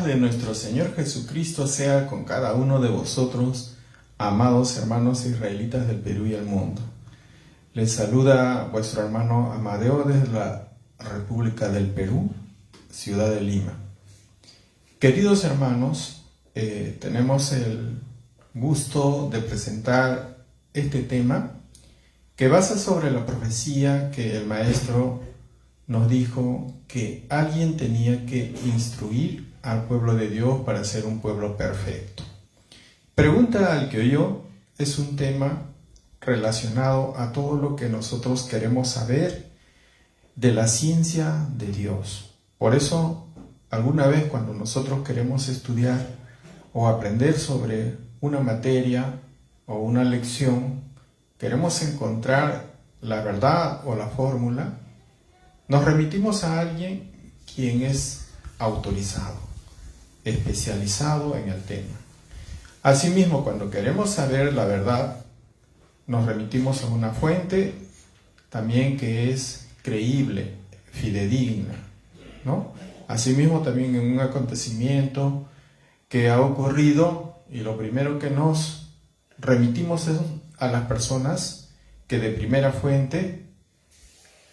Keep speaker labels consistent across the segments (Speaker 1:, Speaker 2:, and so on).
Speaker 1: de nuestro Señor Jesucristo sea con cada uno de vosotros, amados hermanos israelitas del Perú y el mundo. Les saluda vuestro hermano Amadeo desde la República del Perú, ciudad de Lima. Queridos hermanos, tenemos el gusto de presentar este tema que basa sobre la profecía que el maestro nos dijo que alguien tenía que instruir al pueblo de Dios para ser un pueblo perfecto. Pregunta al que oyó es un tema relacionado a todo lo que nosotros queremos saber de la ciencia de Dios. Por eso, alguna vez cuando nosotros queremos estudiar o aprender sobre una materia o una lección, queremos encontrar la verdad o la fórmula, nos remitimos a alguien quien es autorizado, especializado en el tema. Asimismo, cuando queremos saber la verdad, nos remitimos a una fuente también que es creíble, fidedigna, ¿no? Asimismo, también en un acontecimiento que ha ocurrido, y lo primero que nos remitimos es a las personas que de primera fuente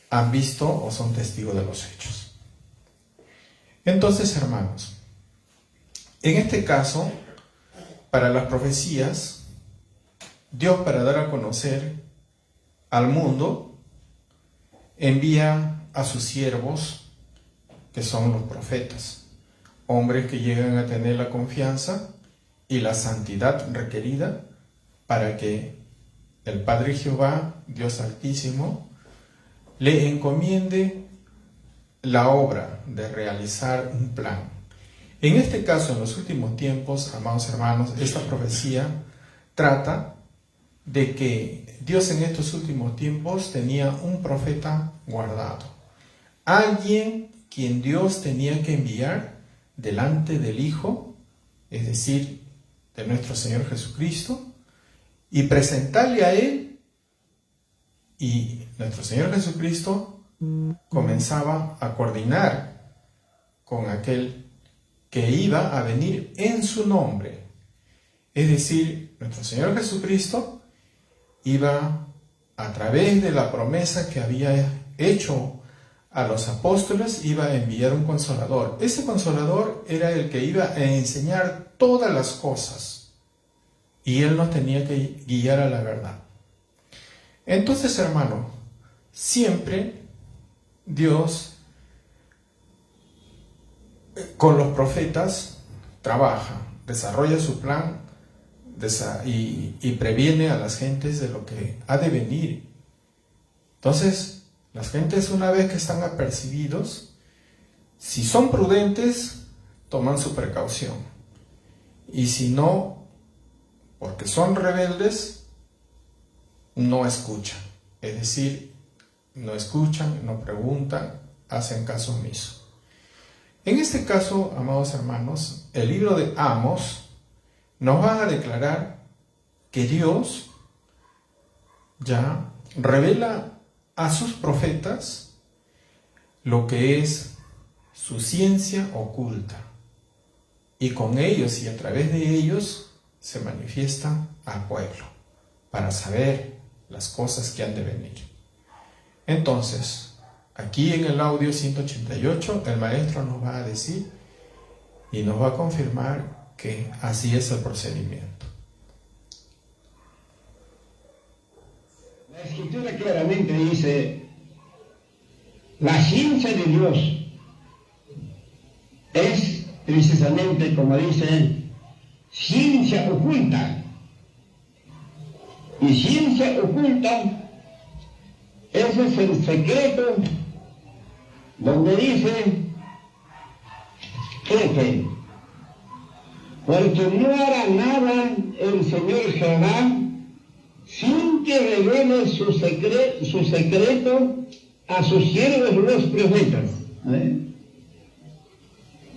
Speaker 1: han visto o son testigos de los hechos. Entonces, hermanos, en este caso, para las profecías, Dios, para dar a conocer al mundo, envía a sus siervos, que son los profetas, hombres que llegan a tener la confianza y la santidad requerida para que el Padre Jehová, Dios Altísimo, le encomiende la obra de realizar un plan. En este caso, en los últimos tiempos, amados hermanos, esta profecía trata de que Dios en estos últimos tiempos tenía un profeta guardado, alguien quien Dios tenía que enviar delante del Hijo, es decir, de nuestro Señor Jesucristo, y presentarle a Él. Y nuestro Señor Jesucristo comenzaba a coordinar con aquel que iba a venir en su nombre. Es decir, nuestro Señor Jesucristo iba, a través de la promesa que había hecho a los apóstoles, iba a enviar un consolador. Ese consolador era el que iba a enseñar todas las cosas y Él nos tenía que guiar a la verdad. Entonces, hermano, siempre Dios con los profetas trabaja, desarrolla su plan y previene a las gentes de lo que ha de venir. Entonces, las gentes, una vez que están apercibidos, si son prudentes, toman su precaución. Y si no, porque son rebeldes, no escuchan, es decir, no escuchan, no preguntan, hacen caso omiso. En este caso, amados hermanos, el libro de Amos nos va a declarar que Dios ya revela a sus profetas lo que es su ciencia oculta, y con ellos y a través de ellos se manifiesta al pueblo para saber las cosas que han de venir. Entonces, aquí en el audio 188, el maestro nos va a decir y nos va a confirmar que así es el procedimiento.
Speaker 2: La Escritura claramente dice: la ciencia de Dios es precisamente, como dice, ciencia oculta. Y ciencia oculta, ese es el secreto donde dice que porque no hará nada el Señor Jehová sin que revele su secreto a sus siervos los profetas.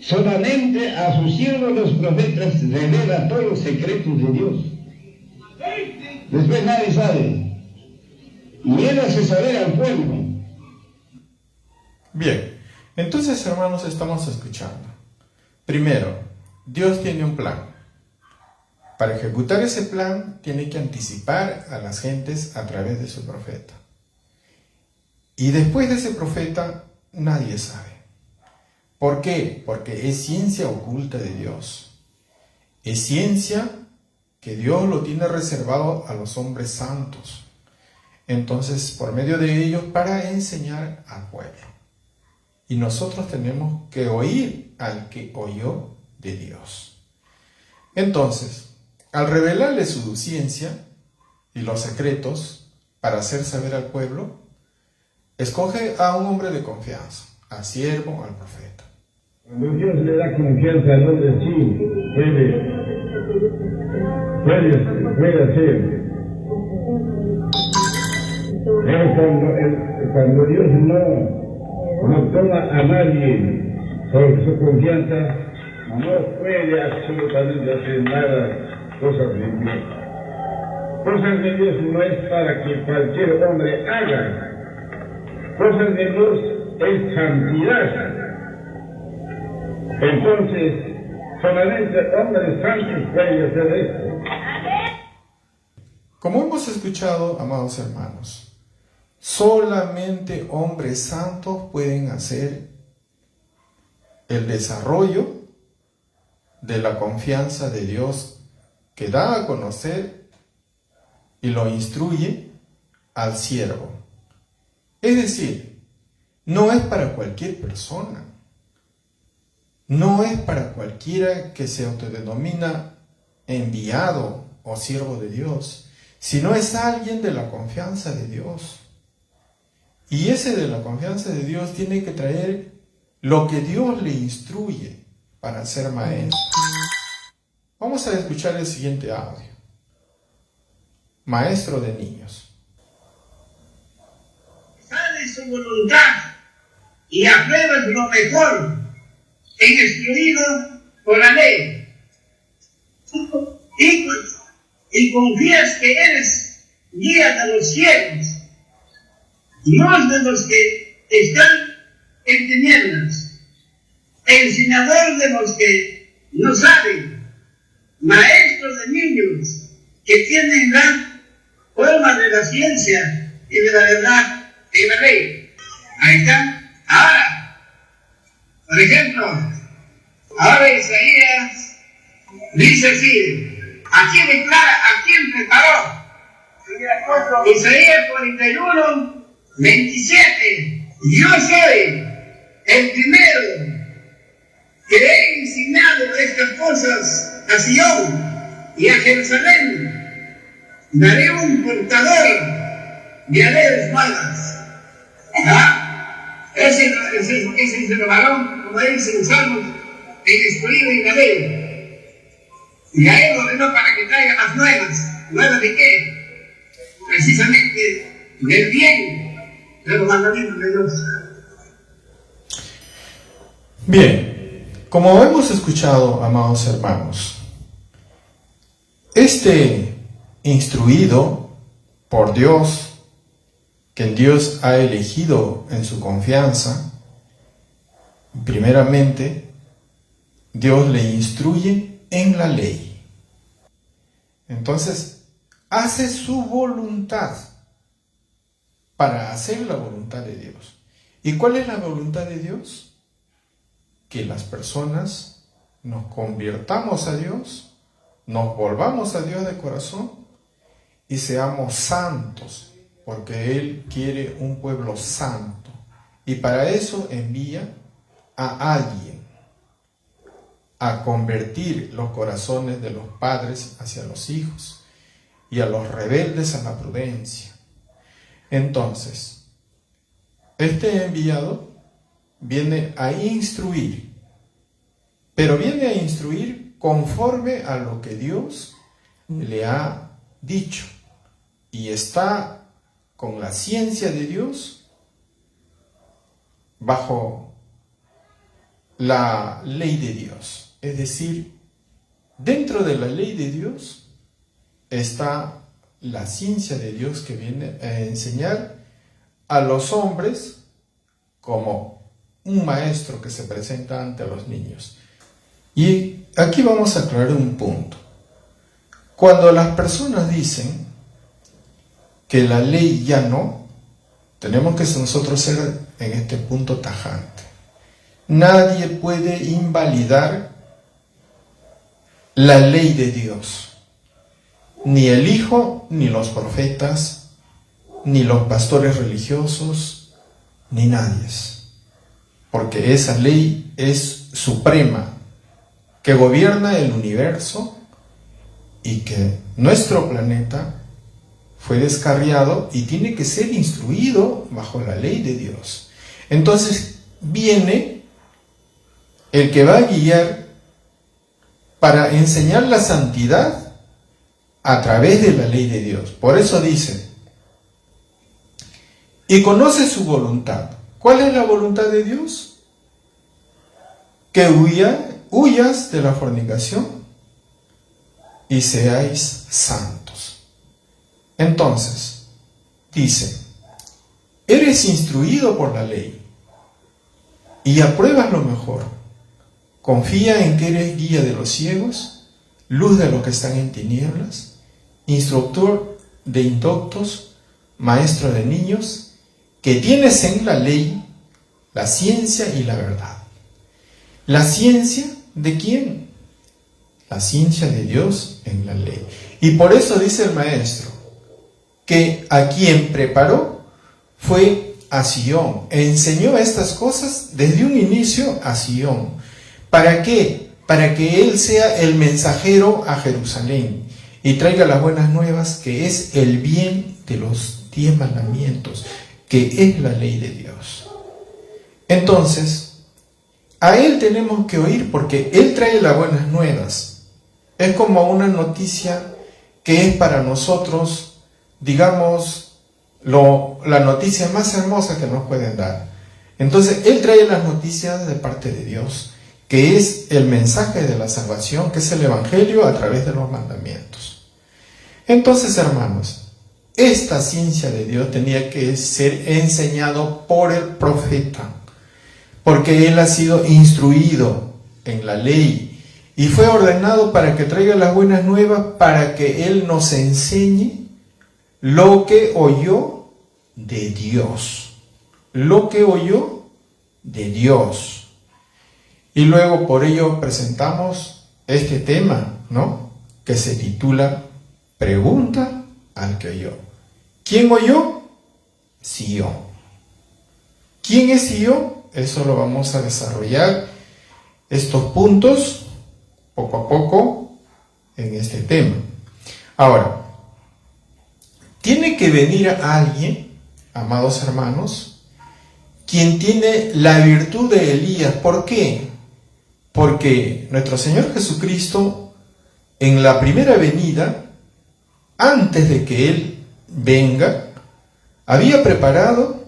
Speaker 2: Solamente a sus siervos los profetas revela todos los secretos de Dios. Después nadie sabe. Y Él hace saber al pueblo.
Speaker 1: Bien, entonces, hermanos, estamos escuchando. Primero, Dios tiene un plan. Para ejecutar ese plan, tiene que anticipar a las gentes a través de su profeta. Y después de ese profeta, nadie sabe. ¿Por qué? Porque es ciencia oculta de Dios. Es ciencia que Dios lo tiene reservado a los hombres santos. Entonces, por medio de ellos, para enseñar al pueblo. Y nosotros tenemos que oír al que oyó de Dios. Entonces, al revelarle su ciencia y los secretos para hacer saber al pueblo, escoge a un hombre de confianza, al siervo, al profeta.
Speaker 2: Cuando Dios le da confianza al hombre, sí, puede hacer. Pero cuando Dios no toma a nadie sobre su confianza, no puede absolutamente hacer nada, cosas de Dios. Cosas de Dios no es para que cualquier hombre haga. Cosas de Dios es santidad. Entonces, solamente hombres santos pueden hacer esto.
Speaker 1: Como hemos escuchado, amados hermanos, solamente hombres santos pueden hacer el desarrollo de la confianza de Dios que da a conocer y lo instruye al siervo. Es decir, no es para cualquier persona, no es para cualquiera que se autodenomina enviado o siervo de Dios, sino es alguien de la confianza de Dios. Y ese de la confianza de Dios tiene que traer lo que Dios le instruye para ser maestro. Vamos a escuchar el siguiente audio. Maestro de niños.
Speaker 3: Sale su voluntad y apruebas lo mejor en instruido por la ley. Y confías que eres guía de los cielos, no de los que están en tinieblas, enseñador de los que no saben, maestro de niños que tienen la forma de la ciencia y de la verdad en la ley. Ahí está. Ahora, por ejemplo, ahora Isaías dice así, ¿a quién declara? ¿A quién preparó? Isaías 41, 27. Yo soy el primero que he enseñado estas cosas a Sion y a Jerusalén. Daré un portador de alegres nuevas. ¿Ah? Ese es el varón, como dice en Salmos, en escogido y galero. Y a él ordenó para que traiga las nuevas. ¿Nuevas de qué? Precisamente del bien de los mandamientos de Dios.
Speaker 1: Bien, como hemos escuchado, amados hermanos, este instruido por Dios, que Dios ha elegido en su confianza, primeramente, Dios le instruye en la ley. Entonces, hace su voluntad para hacer la voluntad de Dios. ¿Y cuál es la voluntad de Dios? Que las personas nos convirtamos a Dios, nos volvamos a Dios de corazón y seamos santos, porque Él quiere un pueblo santo. Y para eso envía a alguien a convertir los corazones de los padres hacia los hijos y a los rebeldes a la prudencia. Entonces, este enviado viene a instruir, pero viene a instruir conforme a lo que Dios le ha dicho, y está con la ciencia de Dios bajo la ley de Dios. Es decir, dentro de la ley de Dios está la ciencia de Dios que viene a enseñar a los hombres como un maestro que se presenta ante los niños. Y aquí vamos a aclarar un punto. Cuando las personas dicen que la ley ya no, tenemos que nosotros ser en este punto tajante. Nadie puede invalidar la ley de Dios. Ni el Hijo, ni los profetas, ni los pastores religiosos, ni nadie. Porque esa ley es suprema, que gobierna el universo y que nuestro planeta fue descarriado y tiene que ser instruido bajo la ley de Dios. Entonces viene el que va a guiar para enseñar la santidad a través de la ley de Dios. Por eso dice, y conoce su voluntad. ¿Cuál es la voluntad de Dios? Que huyas de la fornicación y seáis santos. Entonces, dice, eres instruido por la ley y apruebas lo mejor. Confía en que eres guía de los ciegos, luz de los que están en tinieblas, instructor de indoctos, maestro de niños, que tienes en la ley la ciencia y la verdad. ¿La ciencia de quién? La ciencia de Dios en la ley. Y por eso dice el maestro, que a quien preparó fue a Sion. Enseñó estas cosas desde un inicio a Sion. ¿Para qué? Para que él sea el mensajero a Jerusalén y traiga las buenas nuevas, que es el bien de los 10 mandamientos, que es la ley de Dios. Entonces, a él tenemos que oír porque él trae las buenas nuevas. Es como una noticia que es para nosotros, digamos, la noticia más hermosa que nos pueden dar. Entonces, él trae las noticias de parte de Dios, que es el mensaje de la salvación, que es el Evangelio a través de los mandamientos. Entonces, hermanos, esta ciencia de Dios tenía que ser enseñado por el profeta, porque él ha sido instruido en la ley y fue ordenado para que traiga las buenas nuevas, para que él nos enseñe lo que oyó de Dios. Lo que oyó de Dios. Y luego por ello presentamos este tema, ¿no? Que se titula Pregunta al que oyó. ¿Quién oyó? Sion. ¿Quién es Sion? Eso lo vamos a desarrollar estos puntos poco a poco en este tema. Ahora, tiene que venir alguien, amados hermanos, quien tiene la virtud de Elías. ¿Por qué? Porque nuestro Señor Jesucristo, en la primera venida, antes de que Él venga, había preparado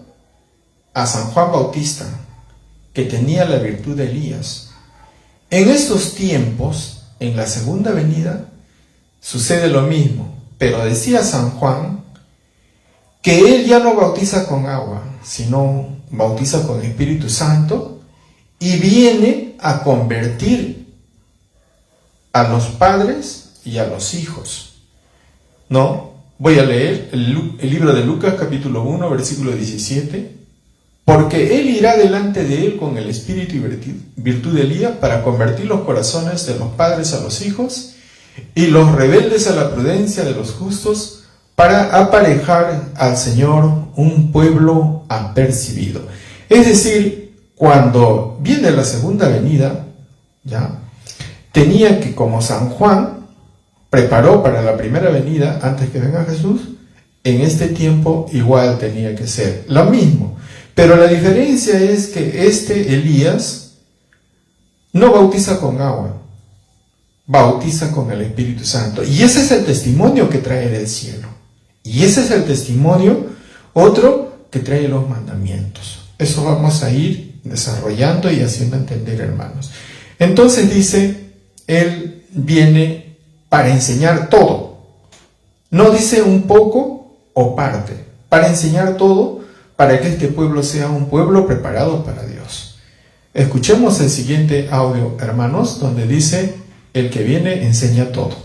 Speaker 1: a San Juan Bautista, que tenía la virtud de Elías. En estos tiempos, en la segunda venida, sucede lo mismo, pero decía San Juan que Él ya no bautiza con agua, sino bautiza con Espíritu Santo, y viene a convertir a los padres y a los hijos. ¿No? Voy a leer el libro de Lucas, capítulo 1, versículo 17. Porque él irá delante de él con el espíritu y virtud de Elías para convertir los corazones de los padres a los hijos y los rebeldes a la prudencia de los justos, para aparejar al Señor un pueblo apercibido. Es decir, cuando viene la segunda venida, ya tenía que, como San Juan preparó para la primera venida antes que venga Jesús, en este tiempo igual tenía que ser lo mismo. Pero la diferencia es que este Elías no bautiza con agua, bautiza con el Espíritu Santo. Y ese es el testimonio que trae del cielo. Y ese es el testimonio, otro, que trae los mandamientos. Eso vamos a ir desarrollando y haciendo entender, hermanos. Entonces dice, Él viene para enseñar todo. No dice un poco o parte, para enseñar todo, para que este pueblo sea un pueblo preparado para Dios. Escuchemos el siguiente audio, hermanos, donde dice: el que viene enseña todo.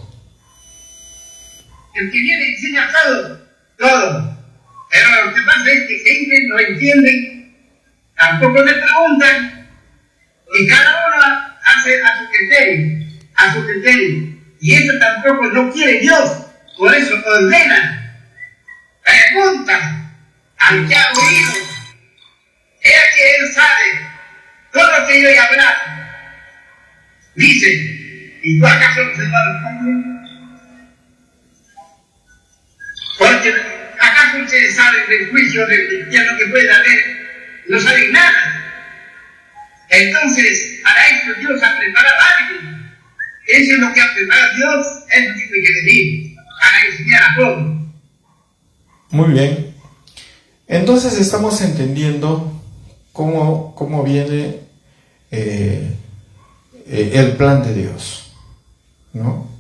Speaker 3: El que viene enseña todo, todo. Pero lo que pasa es que gente no entiende, tampoco le preguntan, y cada uno hace a su criterio. Y eso tampoco no quiere Dios, por eso ordena, pregunta al que ha oído. Es que él sabe todo lo que yo he hablado. Dice, ¿y tú acaso no se va a responder? Porque ¿acaso ustedes saben del juicio del infierno que puede haber? No saben nada. Entonces, para eso Dios ha preparado a alguien. Eso es lo que ha preparado Dios, Él tiene que venir para enseñar a todos.
Speaker 1: Muy bien. Entonces estamos entendiendo cómo viene el plan de Dios, ¿no?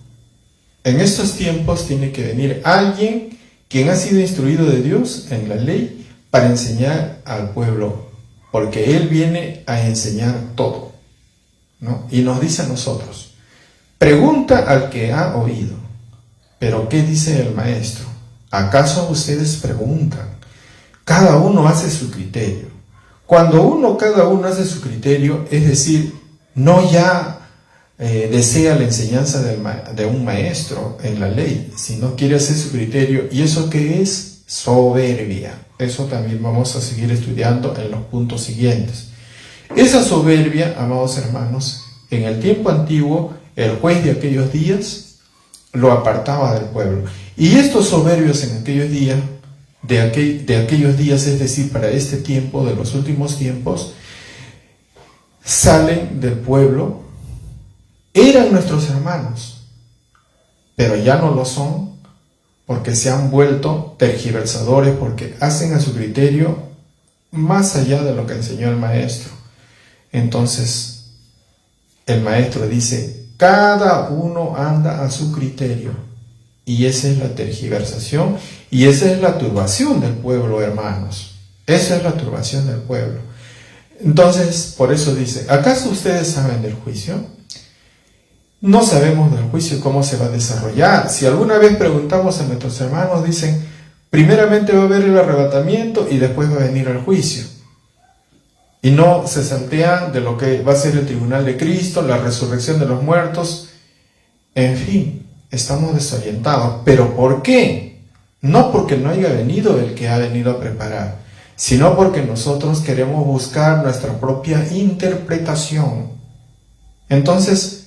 Speaker 1: En estos tiempos tiene que venir alguien quien ha sido instruido de Dios en la ley para enseñar al pueblo, porque Él viene a enseñar todo, ¿no? Y nos dice a nosotros: pregunta al que ha oído. Pero ¿qué dice el maestro? ¿Acaso ustedes preguntan? Cada uno hace su criterio. Cuando cada uno hace su criterio, es decir, no ya desea la enseñanza de un maestro en la ley, sino quiere hacer su criterio. ¿Y eso qué es? Soberbia. Eso también vamos a seguir estudiando en los puntos siguientes. Esa soberbia, amados hermanos, en el tiempo antiguo, el juez de aquellos días lo apartaba del pueblo. Y estos soberbios en aquellos días, de aquellos días, es decir, para este tiempo, de los últimos tiempos, salen del pueblo. Eran nuestros hermanos, pero ya no lo son, porque se han vuelto tergiversadores, porque hacen a su criterio más allá de lo que enseñó el maestro. Entonces, el maestro dice: cada uno anda a su criterio. Y esa es la tergiversación, y esa es la turbación del pueblo, hermanos. Esa es la turbación del pueblo. Entonces, por eso dice: ¿acaso ustedes saben del juicio? No sabemos del juicio cómo se va a desarrollar. Si alguna vez preguntamos a nuestros hermanos, dicen: primeramente va a haber el arrebatamiento y después va a venir el juicio. Y no se saltean de lo que va a ser el tribunal de Cristo, la resurrección de los muertos. En fin, estamos desorientados. ¿Pero por qué? No porque no haya venido el que ha venido a preparar, sino porque nosotros queremos buscar nuestra propia interpretación. Entonces,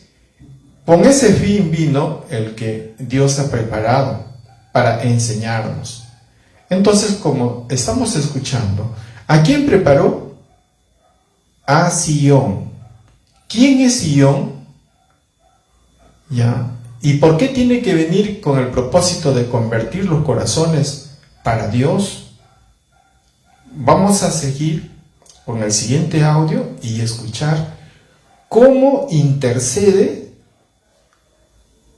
Speaker 1: con ese fin vino el que Dios ha preparado para enseñarnos. Entonces, como estamos escuchando, ¿a quién preparó? A Sion. ¿Quién es Sion? ¿Ya? ¿Y por qué tiene que venir con el propósito de convertir los corazones para Dios? Vamos a seguir con el siguiente audio y escuchar cómo intercede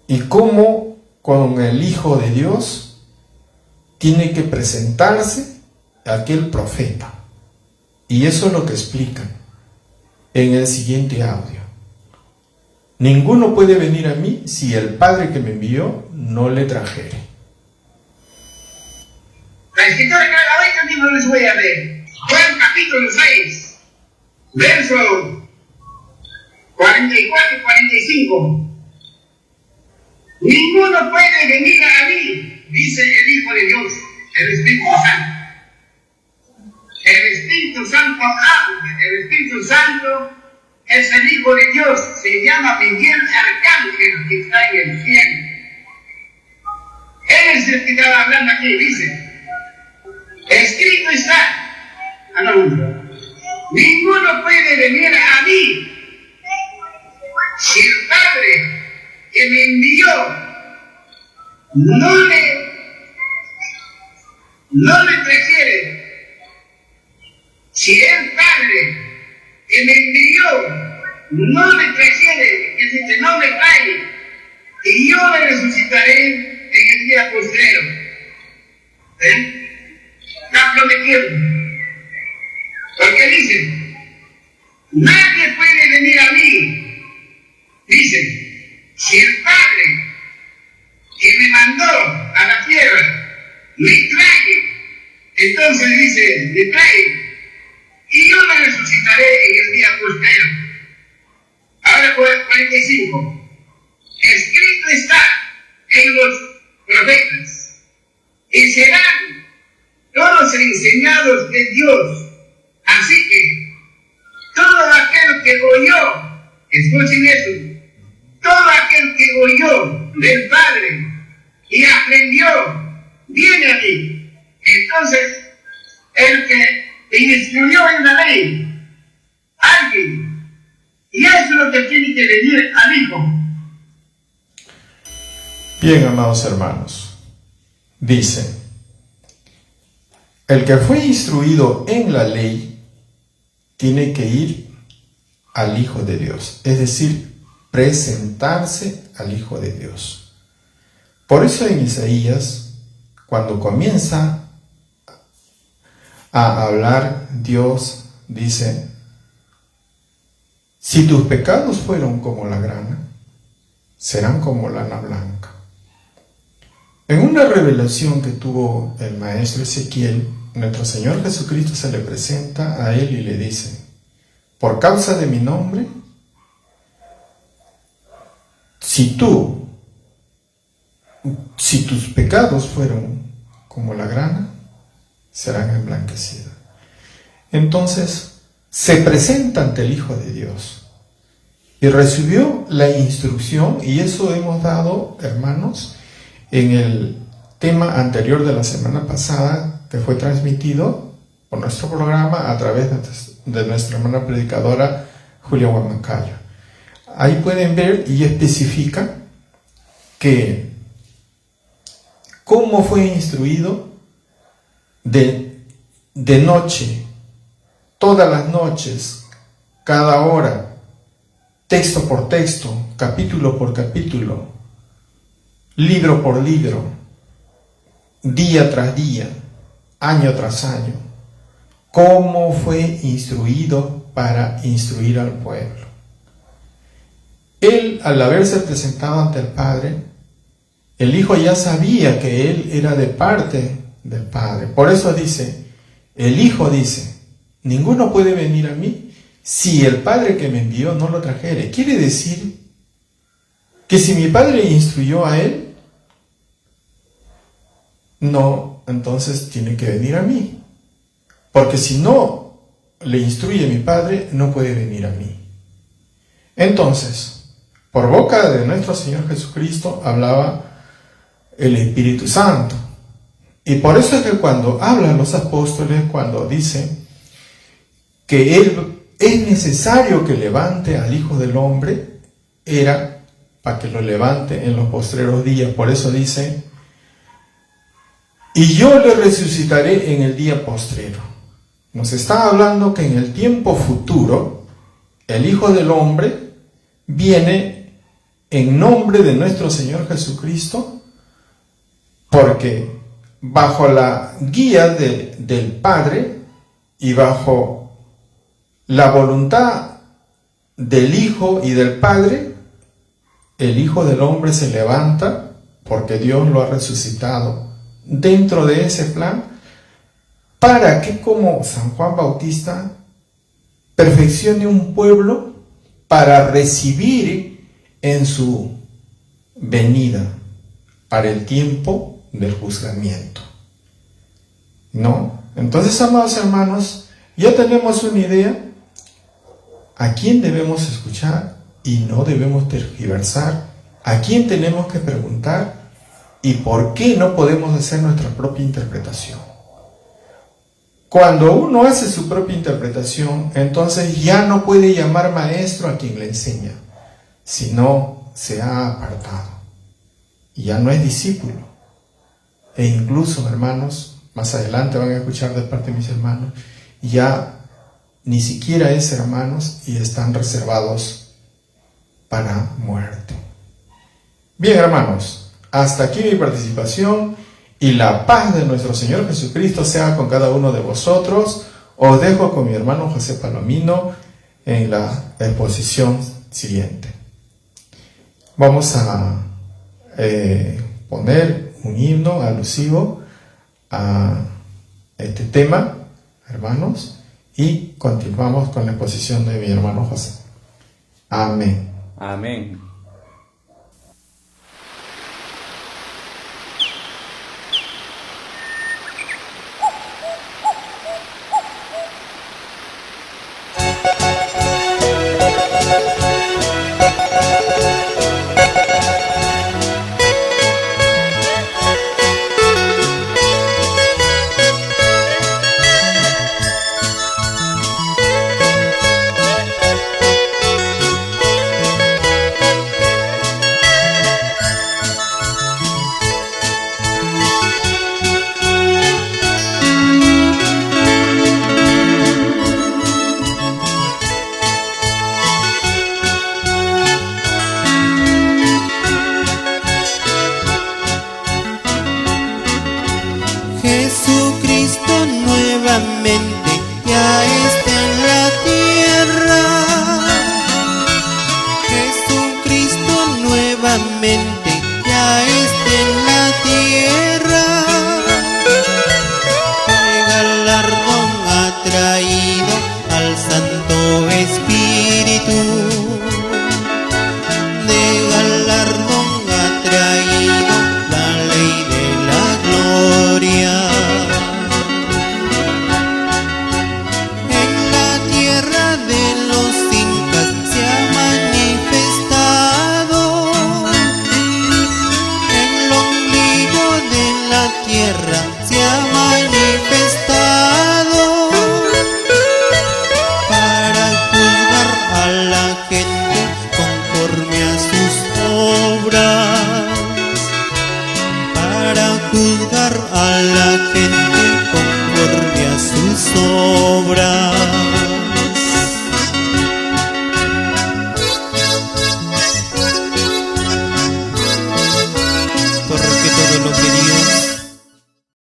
Speaker 1: y cómo con el Hijo de Dios tiene que presentarse aquel profeta. Y eso es lo que explican en el siguiente audio. Ninguno puede venir a mí si el Padre que me envió no le trajere.
Speaker 3: La escritura que ahorita mismo les voy a leer. Juan capítulo 6, verso 44 y 45. Ninguno puede venir a mí, dice el Hijo de Dios, el Espíritu Santo. El Espíritu Santo habla, el Espíritu Santo es el Hijo de Dios, se llama Miguel Arcángel, que está en el cielo. Él es el que estaba hablando aquí, dice: escrito está, ninguno puede venir a mí si el Padre que me envió no le trajere. Si el Padre que me envió no le trajere, que dice, no me trae, y yo le resucitaré en el día postrero. ¿Está prometido? Porque dice: nadie venir a mí. Dice, si el Padre que me mandó a la tierra me trae, entonces dice, me trae, y yo me resucitaré en el día postrero. Ahora 45. Escrito está en los profetas, y serán todos enseñados de Dios. Así que todo aquel que oyó, escuchen eso, todo aquel que oyó del Padre y aprendió, viene a mí. Entonces, el que instruyó en la ley, alguien, y eso es lo que tiene que venir al Hijo.
Speaker 1: Bien, amados hermanos, dice, el que fue instruido en la ley tiene que ir al Hijo de Dios, es decir, presentarse al Hijo de Dios. Por eso en Isaías, cuando comienza a hablar, Dios dice, si tus pecados fueron como la grana, serán como lana blanca. En una revelación que tuvo el maestro Ezequiel, nuestro Señor Jesucristo se le presenta a él y le dice, por causa de mi nombre, si tus pecados fueron como la grana, serán emblanquecidos. Entonces, se presenta ante el Hijo de Dios y recibió la instrucción, y eso hemos dado, hermanos, en el tema anterior de la semana pasada, que fue transmitido por nuestro programa a través de nuestra hermana predicadora Julia Huamancayo. Ahí pueden ver y especifica que cómo fue instruido de noche, todas las noches, cada hora, texto por texto, capítulo por capítulo, libro por libro, día tras día, año tras año, cómo fue instruido para instruir al pueblo. Él, al haberse presentado ante el Padre, el Hijo ya sabía que él era de parte del Padre. Por eso dice, el Hijo dice, ninguno puede venir a mí si el Padre que me envió no lo trajere. Quiere decir que si mi Padre instruyó a él, no, entonces tiene que venir a mí. Porque si no le instruye mi Padre, no puede venir a mí. Entonces, por boca de nuestro Señor Jesucristo hablaba el Espíritu Santo. Y por eso es que cuando hablan los apóstoles, cuando dicen que Él es necesario que levante al Hijo del Hombre, era para que lo levante en los postreros días. Por eso dice, y yo le resucitaré en el día postrero. Nos está hablando que en el tiempo futuro, el Hijo del Hombre viene en nombre de nuestro Señor Jesucristo, porque bajo la guía del Padre y bajo la voluntad del Hijo y del Padre, el Hijo del Hombre se levanta porque Dios lo ha resucitado dentro de ese plan, para que como San Juan Bautista perfeccione un pueblo para recibir en su venida para el tiempo del juzgamiento. ¿No? Entonces, amados hermanos, ya tenemos una idea a quién debemos escuchar y no debemos tergiversar, a quién tenemos que preguntar y por qué no podemos hacer nuestra propia interpretación. Cuando uno hace su propia interpretación, entonces ya no puede llamar maestro a quien le enseña, sino se ha apartado y ya no es discípulo. E incluso, hermanos, más adelante van a escuchar de parte de mis hermanos, ya ni siquiera es hermanos y están reservados para muerte. Bien, hermanos, hasta aquí mi participación, y la paz de nuestro Señor Jesucristo sea con cada uno de vosotros. Os dejo con mi hermano José Palomino en la exposición siguiente. Vamos a poner un himno alusivo a este tema, hermanos, y continuamos con la exposición de mi hermano José. Amén.
Speaker 4: Amén.
Speaker 5: Jesucristo nuevamente ya está en la tierra. Jesucristo nuevamente ya está en la tierra. ¿Qué galardón ha traído al Santo Espíritu? De galardón ha traído la ley de la gloria. En la tierra de los incas se ha manifestado. En el ombligo de la tierra se ha manifestado. Para juzgar a la gente conforme a sus obras. Para juzgar a la gente conforme a sus obras.